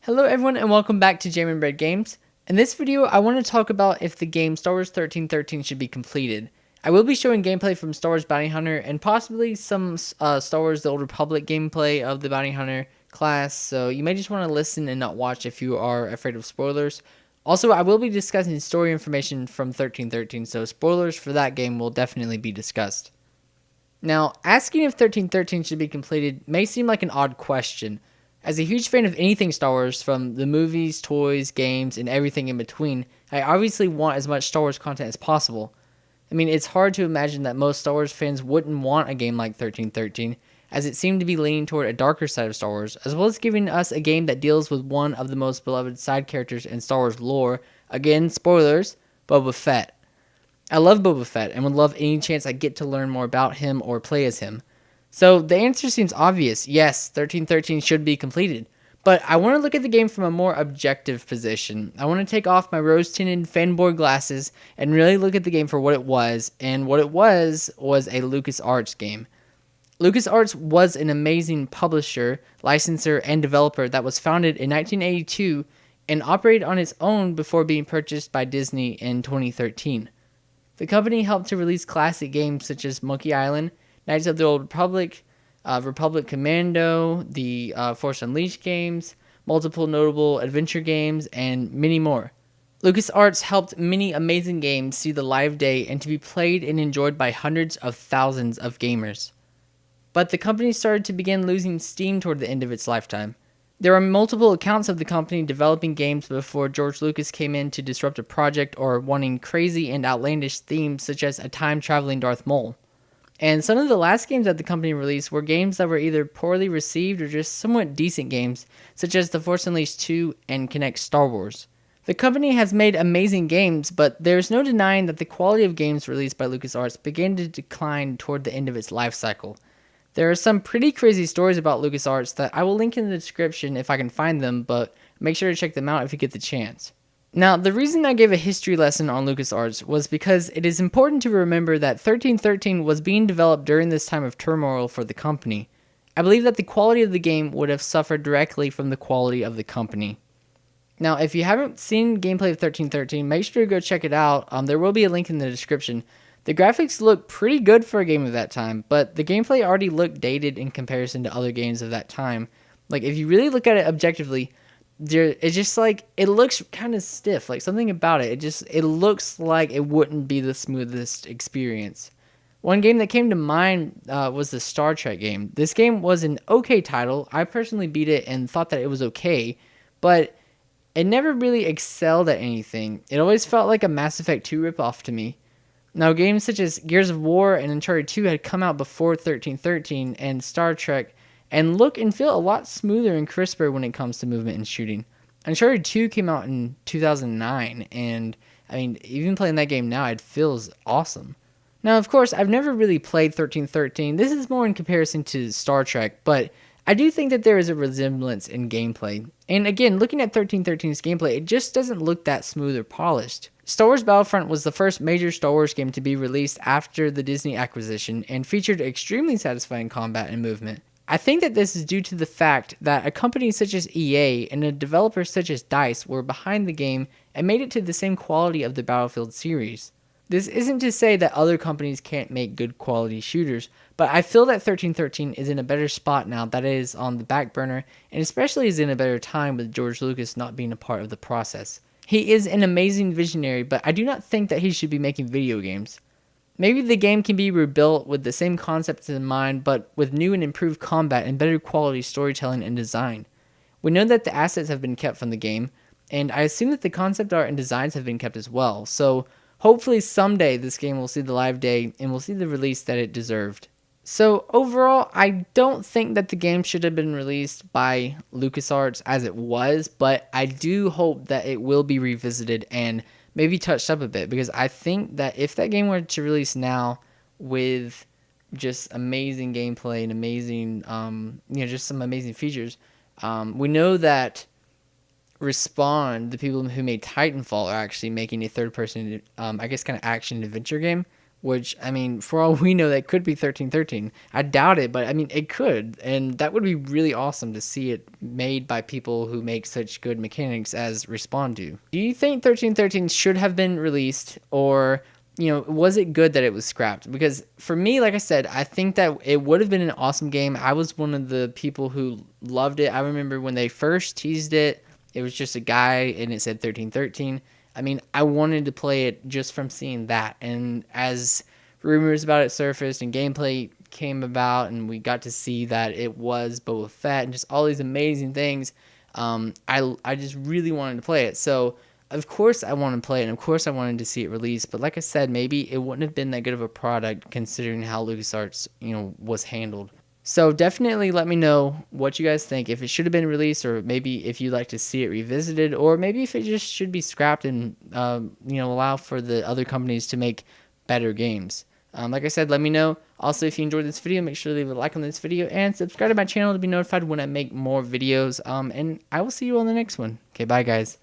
Hello everyone and welcome back to JAMnBreadGames. In this video, I want to talk about if the game Star Wars 1313 should be completed. I will be showing gameplay from Star Wars Bounty Hunter and possibly some Star Wars The Old Republic gameplay of the Bounty Hunter class, so you may just want to listen and not watch if you are afraid of spoilers. Also, I will be discussing story information from 1313, so spoilers for that game will definitely be discussed. Now, asking if 1313 should be completed may seem like an odd question. As a huge fan of anything Star Wars, from the movies, toys, games, and everything in between, I obviously want as much Star Wars content as possible. I mean, it's hard to imagine that most Star Wars fans wouldn't want a game like 1313, as it seemed to be leaning toward a darker side of Star Wars, as well as giving us a game that deals with one of the most beloved side characters in Star Wars lore, again, spoilers, Boba Fett. I love Boba Fett and would love any chance I get to learn more about him or play as him. So the answer seems obvious. Yes, 1313 should be completed. But I want to look at the game from a more objective position. I want to take off my rose-tinted fanboy glasses and really look at the game for what it was. And what it was a LucasArts game. LucasArts was an amazing publisher, licensor, and developer that was founded in 1982 and operated on its own before being purchased by Disney in 2013. The company helped to release classic games such as Monkey Island, Knights of the Old Republic, Republic Commando, the Force Unleashed games, multiple notable adventure games, and many more. LucasArts helped many amazing games see the light of day and to be played and enjoyed by hundreds of thousands of gamers. But the company started to begin losing steam toward the end of its lifetime. There are multiple accounts of the company developing games before George Lucas came in to disrupt a project or wanting crazy and outlandish themes such as a time-traveling Darth Maul. And some of the last games that the company released were games that were either poorly received or just somewhat decent games, such as The Force Unleashed 2 and Kinect Star Wars. The company has made amazing games, but there's no denying that the quality of games released by LucasArts began to decline toward the end of its life cycle. There are some pretty crazy stories about LucasArts that I will link in the description if I can find them, but make sure to check them out if you get the chance. Now, the reason I gave a history lesson on LucasArts was because it is important to remember that 1313 was being developed during this time of turmoil for the company. I believe that the quality of the game would have suffered directly from the quality of the company. Now, if you haven't seen gameplay of 1313, make sure to go check it out. There will be a link in the description. The graphics look pretty good for a game of that time, but the gameplay already looked dated in comparison to other games of that time. Like, if you really look at it objectively, it's just like, it looks kind of stiff. Like, something about it, it looks like it wouldn't be the smoothest experience. One game that came to mind was the Star Trek game. This game was an okay title. I personally beat it and thought that it was okay, but it never really excelled at anything. It always felt like a Mass Effect 2 ripoff to me. Now, games such as Gears of War and Uncharted 2 had come out before 1313 and Star Trek, and look and feel a lot smoother and crisper when it comes to movement and shooting. Uncharted 2 came out in 2009, and I mean, even playing that game now, it feels awesome. Now, of course, I've never really played 1313. This is more in comparison to Star Trek, but I do think that there is a resemblance in gameplay. And again, looking at 1313's gameplay, it just doesn't look that smooth or polished. Star Wars Battlefront was the first major Star Wars game to be released after the Disney acquisition and featured extremely satisfying combat and movement. I think that this is due to the fact that a company such as EA and a developer such as DICE were behind the game and made it to the same quality of the Battlefield series. This isn't to say that other companies can't make good quality shooters, but I feel that 1313 is in a better spot now that it is on the back burner, and especially is in a better time with George Lucas not being a part of the process. He is an amazing visionary, but I do not think that he should be making video games. Maybe the game can be rebuilt with the same concepts in mind, but with new and improved combat and better quality storytelling and design. We know that the assets have been kept from the game, and I assume that the concept art and designs have been kept as well, so hopefully someday this game will see the live day and will see the release that it deserved. So overall, I don't think that the game should have been released by LucasArts as it was, but I do hope that it will be revisited and maybe touched up a bit, because I think that if that game were to release now with just amazing gameplay and amazing, just some amazing features, we know that Respawn, the people who made Titanfall, are actually making a third-person, kind of action adventure game which, I mean, for all we know, that could be 1313. I doubt it, but I mean, it could, and that would be really awesome to see it made by people who make such good mechanics as Respawn do. Do you think 1313 should have been released, or, you know, was it good that it was scrapped? Because for me, like I said, I think that it would have been an awesome game. I was one of the people who loved it. I remember when they first teased it, it was just a guy and it said 1313. I mean, I wanted to play it just from seeing that. And as rumors about it surfaced and gameplay came about and we got to see that it was Boba Fett and just all these amazing things, I just really wanted to play it. So, of course I wanted to play it, and of course I wanted to see it released. But like I said, maybe it wouldn't have been that good of a product considering how LucasArts, you know, was handled. So definitely let me know what you guys think, if it should have been released, or maybe if you'd like to see it revisited, or maybe if it just should be scrapped and you know, allow for the other companies to make better games. Like I said, let me know. Also, if you enjoyed this video, make sure to leave a like on this video and subscribe to my channel to be notified when I make more videos. And I will see you on the next one. Okay, bye guys.